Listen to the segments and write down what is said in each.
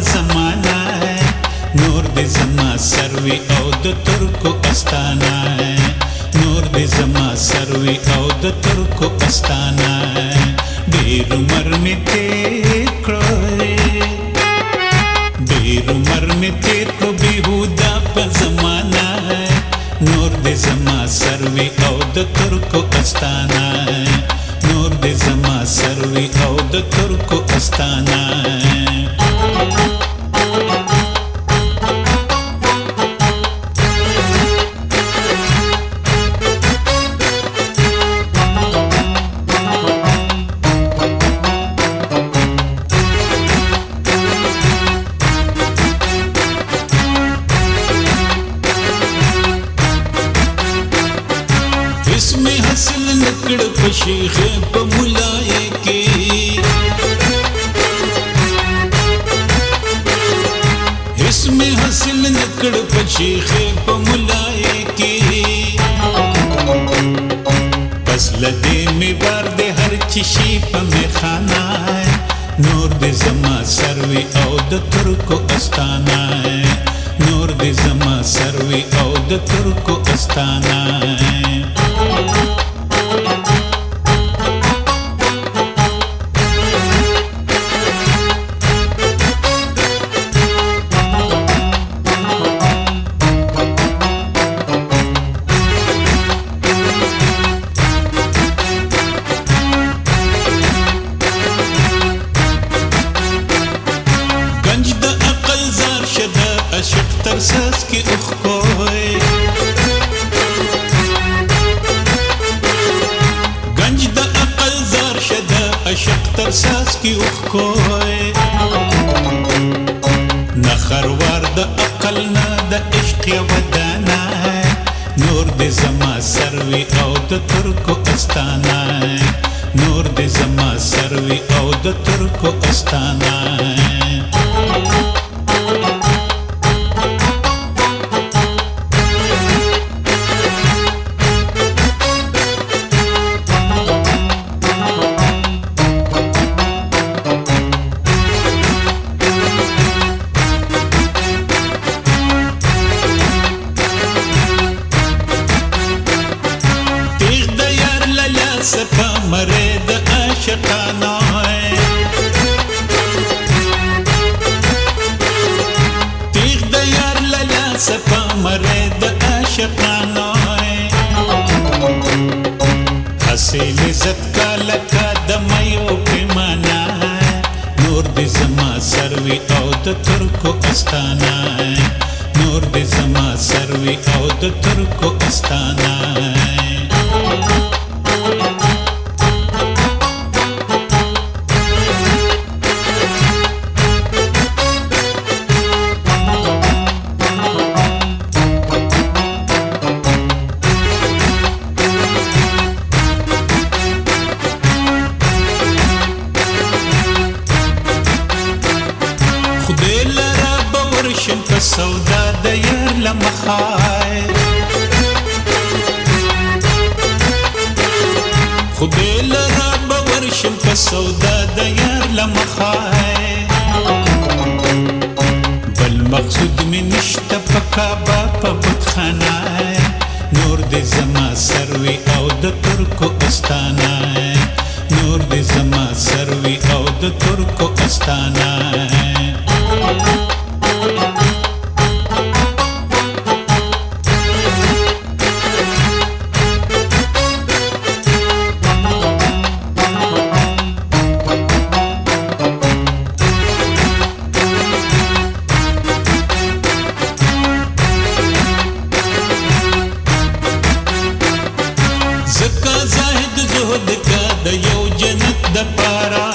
زمانہ ہے نور د زما سروي او د ترکو استانه ہے نور د زما سروي او د ترکو استانه ہے ډېر عمر مې تېر کړی ډېر عمر مې تېر کړو بېهوده په زمانه ہے نور د زما سروي او د ترکو استانه ہے نور د زما سروي او د ترکو استانه ہے اسمې حاصل نکړ په شیخ په مولای کې اسمې حاصل نکړ په شیخ په مولای کې پس لدې می بار دې هر چشي په میخانه نور دې زما سروي او د ترکو استانه نور دې زما سروي او د ترکو استانه گنج د عقل زار شده عشق تر ساس کی اخکوی گنج د عقل زار شده عشق تر ساس کی اخکوی نخروار د عقل نه د عشق ودانا نور د زما سروي او د ترکو استانه نور د زما سروي او د ترکو استانه سپا مرد عاشقانہ تیغ د یار للا سپا مرد عاشقانہ حاصل عزت کا لکا دمیو پیمانہ نور د زما سروي او د ترکو استانه نور د زما سروي او د ترکو استانه خدای لرا بورشم په سودا د یار لمخای خدای لرا بورشم په سودا د یار لمخای بل مقصود می نشته په کعبه په بتخانه نور د زما سروي او د ترکو استانه نور د زما سروي او د ترکو استانه زکا زاهد زهد کا د یو جنت د پارا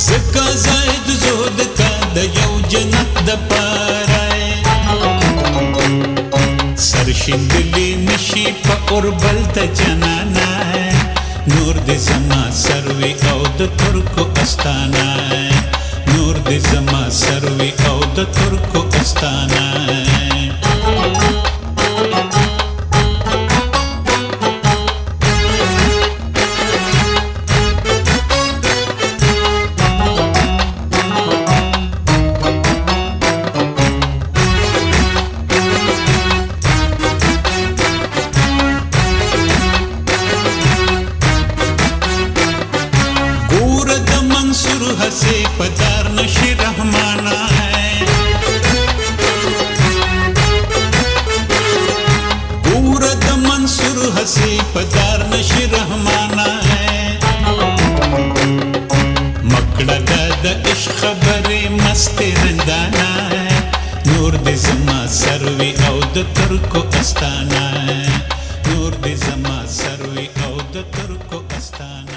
زکا زاهد زهد کا د یو جنت د پارا سرشندلی نشي په اوربل ته جنانا نور د زما سروي او د ترکو استانه نور د زما سروي او د ترکو استانه हसे पदार नशी रहमाना है पूरद मंसूर हसे पदार नशी रहमाना है मकड़ा द इश्क खबरे मस्ते रंदाना है नूर दे जमा सर्वी औ द तुर्को अस्ताना है नूर दे जमा सर्वी औ द तुर्को अस्ताना